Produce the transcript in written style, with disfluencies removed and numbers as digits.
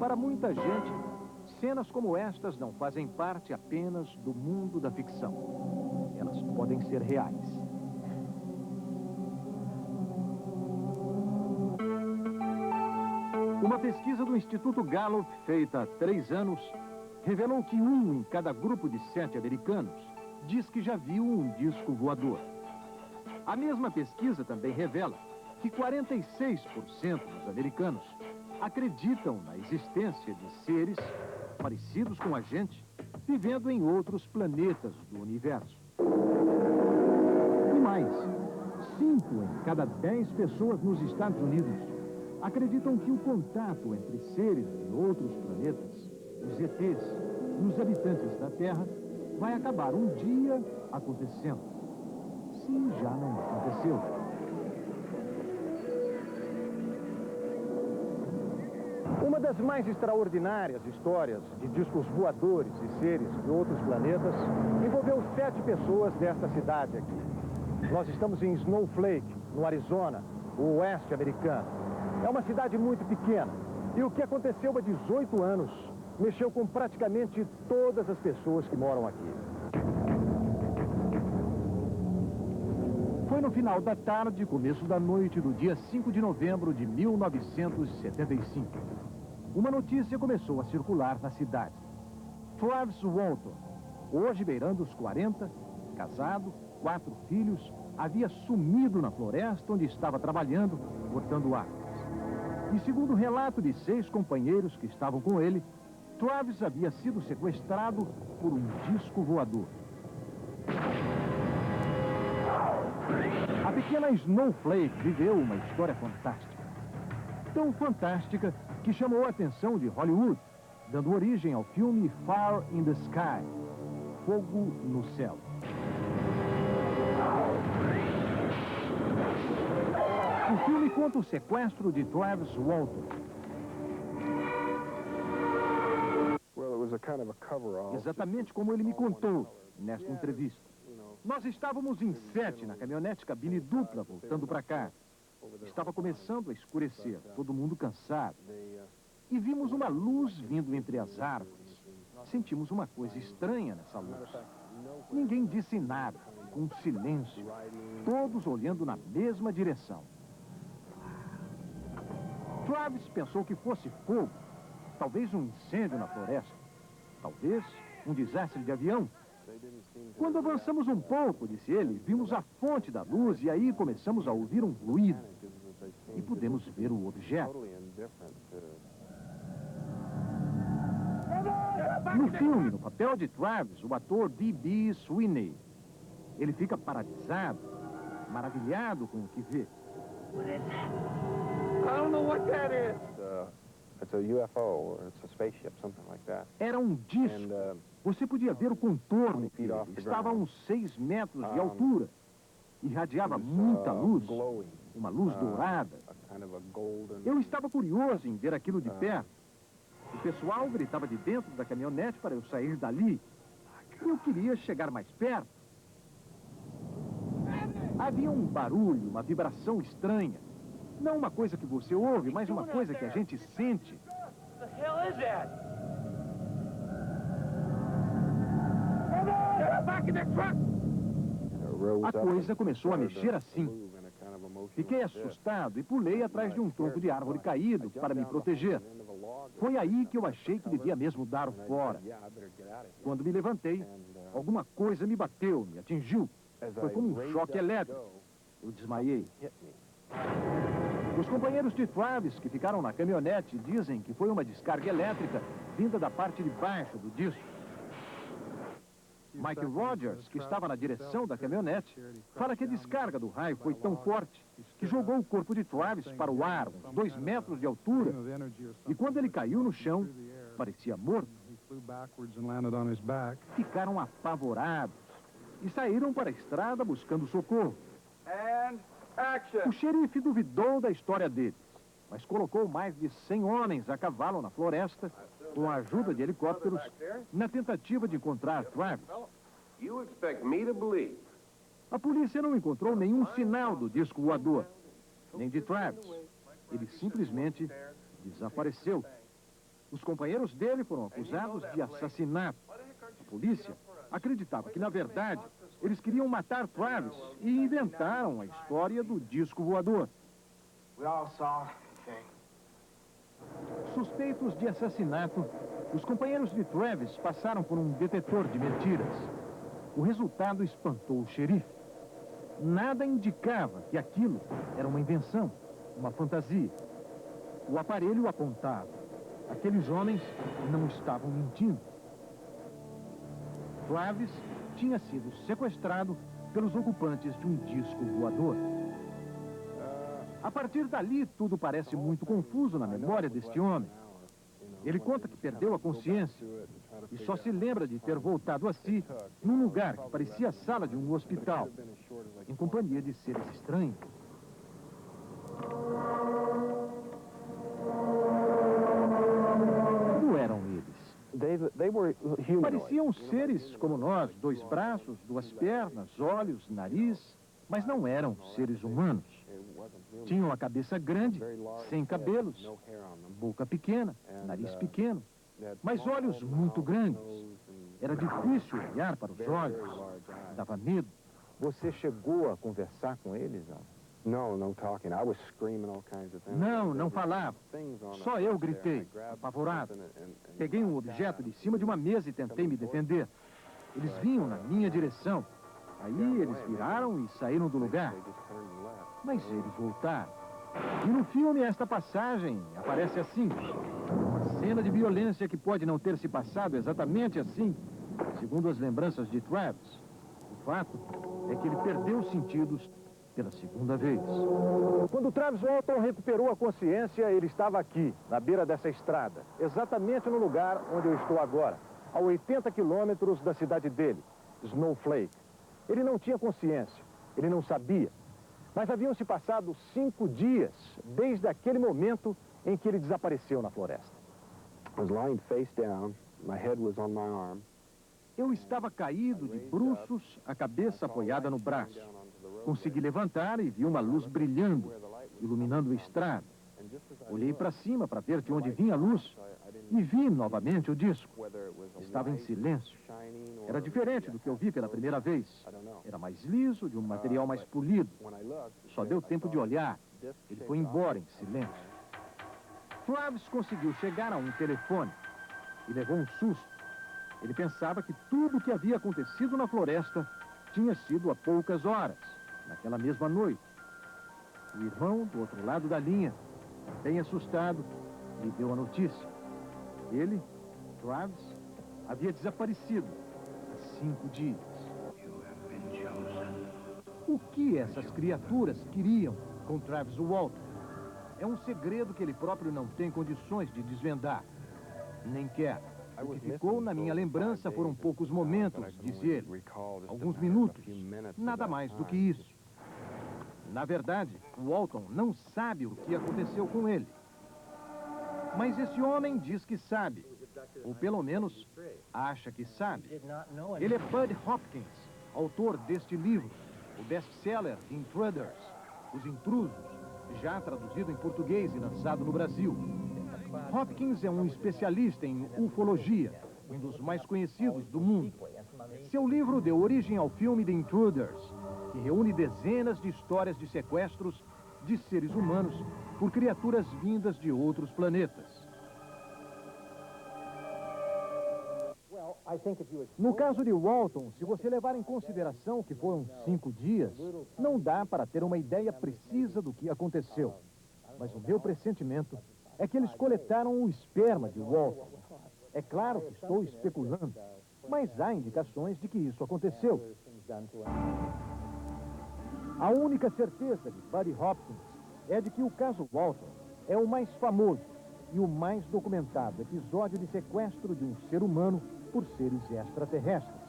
Para muita gente, cenas como estas não fazem parte apenas do mundo da ficção. Elas podem ser reais. Uma pesquisa do Instituto Gallup, feita há 3 anos, revelou que 1 em cada grupo de 7 americanos diz que já viu um disco voador. A mesma pesquisa também revela que 46% dos americanos acreditam na existência de seres parecidos com a gente, vivendo em outros planetas do universo. E mais, 5 em cada 10 pessoas nos Estados Unidos acreditam que o contato entre seres de outros planetas, os ETs, e os habitantes da Terra, vai acabar um dia acontecendo. Se já não aconteceu. Uma das mais extraordinárias histórias de discos voadores e seres de outros planetas envolveu 7 pessoas desta cidade aqui. Nós estamos em Snowflake, no Arizona, o oeste americano. É uma cidade muito pequena. E o que aconteceu há 18 anos mexeu com praticamente todas as pessoas que moram aqui. Foi no final da tarde, começo da noite do dia 5 de novembro de 1975. Uma notícia começou a circular na cidade. Travis Walton, hoje beirando os 40, casado, 4 filhos, havia sumido na floresta onde estava trabalhando, cortando árvores. E segundo o relato de 6 companheiros que estavam com ele, Travis havia sido sequestrado por um disco voador. A pequena Snowflake viveu uma história fantástica. Tão fantástica que chamou a atenção de Hollywood, dando origem ao filme Fire in the Sky, Fogo no Céu. O filme conta o sequestro de Travis Walton. Exatamente como ele me contou nesta entrevista. Nós estávamos em 7 na caminhonete cabine dupla, voltando para casa. Estava começando a escurecer, todo mundo cansado. E vimos uma luz vindo entre as árvores. Sentimos uma coisa estranha nessa luz. Ninguém disse nada, com um silêncio, todos olhando na mesma direção. Travis pensou que fosse fogo, talvez um incêndio na floresta, talvez um desastre de avião. Quando avançamos um pouco, disse ele, vimos a fonte da luz e aí começamos a ouvir um ruído. E pudemos ver o objeto. No filme, no papel de Travis, o ator D.B. Sweeney, ele fica paralisado, maravilhado com o que vê. Era um disco. Você podia ver o contorno dele. Estava a uns 6 metros de altura. Irradiava muita luz, uma luz dourada. Eu estava curioso em ver aquilo de perto. O pessoal gritava de dentro da caminhonete para eu sair dali. Eu queria chegar mais perto. Havia um barulho, uma vibração estranha. Não uma coisa que você ouve, mas uma coisa que a gente sente. A coisa começou a mexer assim. Fiquei assustado e pulei atrás de um tronco de árvore caído para me proteger. Foi aí que eu achei que devia mesmo dar fora. Quando me levantei, alguma coisa me bateu, me atingiu. Foi como um choque elétrico. Eu desmaiei. Os companheiros de Travis que ficaram na caminhonete dizem que foi uma descarga elétrica vinda da parte de baixo do disco. Mike Rogers, que estava na direção da caminhonete, fala que a descarga do raio foi tão forte que jogou o corpo de Travis para o ar, uns 2 metros de altura. E quando ele caiu no chão, parecia morto. Ficaram apavorados e saíram para a estrada buscando socorro. O xerife duvidou da história deles, mas colocou mais de 100 homens a cavalo na floresta, com a ajuda de helicópteros, na tentativa de encontrar Travis. A polícia não encontrou nenhum sinal do disco voador, nem de Travis. Ele simplesmente desapareceu. Os companheiros dele foram acusados de assassinato. A polícia acreditava que, na verdade, eles queriam matar Travis e inventaram a história do disco voador. Suspeitos de assassinato, os companheiros de Travis passaram por um detetor de mentiras. O resultado espantou o xerife. Nada indicava que aquilo era uma invenção, uma fantasia. O aparelho apontava. Aqueles homens não estavam mentindo. Travis tinha sido sequestrado pelos ocupantes de um disco voador. A partir dali, tudo parece muito confuso na memória deste homem. Ele conta que perdeu a consciência e só se lembra de ter voltado a si num lugar que parecia a sala de um hospital, em companhia de seres estranhos. Como eram eles? Pareciam seres como nós, 2 braços, 2 pernas, olhos, nariz, mas não eram seres humanos. Tinham a cabeça grande, sem cabelos, boca pequena, nariz pequeno, mas olhos muito grandes. Era difícil olhar para os olhos, dava medo. Você chegou a conversar com eles? Não, não falava. Só eu gritei, apavorado. Peguei um objeto de cima de uma mesa e tentei me defender. Eles vinham na minha direção. Aí eles viraram e saíram do lugar. Mas eles voltaram. E no filme esta passagem aparece assim. Uma cena de violência que pode não ter se passado exatamente assim, segundo as lembranças de Travis. O fato é que ele perdeu os sentidos pela segunda vez. Quando Travis Walton recuperou a consciência, ele estava aqui, na beira dessa estrada, exatamente no lugar onde eu estou agora, a 80 quilômetros da cidade dele, Snowflake. Ele não tinha consciência, ele não sabia. Mas haviam se passado 5 dias desde aquele momento em que ele desapareceu na floresta. Eu estava caído de bruços, a cabeça apoiada no braço. Consegui levantar e vi uma luz brilhando, iluminando a estrada. Olhei para cima para ver de onde vinha a luz e vi novamente o disco. Estava em silêncio. Era diferente do que eu vi pela primeira vez. Era mais liso, de um material mais polido. Só deu tempo de olhar. Ele foi embora em silêncio. Travis conseguiu chegar a um telefone e levou um susto. Ele pensava que tudo o que havia acontecido na floresta tinha sido há poucas horas, naquela mesma noite. O irmão, do outro lado da linha, bem assustado, lhe deu a notícia. Ele, Travis, havia desaparecido há 5 dias. O que essas criaturas queriam com Travis Walton? É um segredo que ele próprio não tem condições de desvendar. Nem quer. O que ficou na minha lembrança foram poucos momentos, diz ele. Alguns minutos, nada mais do que isso. Na verdade, Walton não sabe o que aconteceu com ele. Mas esse homem diz que sabe, ou pelo menos acha que sabe. Ele é Bud Hopkins, autor deste livro, o best-seller Intruders, Os Intrusos, já traduzido em português e lançado no Brasil. Hopkins é um especialista em ufologia, um dos mais conhecidos do mundo. Seu livro deu origem ao filme The Intruders, que reúne dezenas de histórias de sequestros de seres humanos por criaturas vindas de outros planetas. No caso de Walton, se você levar em consideração que foram 5 dias, não dá para ter uma ideia precisa do que aconteceu. Mas o meu pressentimento é que eles coletaram o esperma de Walton. É claro que estou especulando, mas há indicações de que isso aconteceu. A única certeza de Buddy Hopkins é de que o caso Walton é o mais famoso e o mais documentado episódio de sequestro de um ser humano por seres extraterrestres.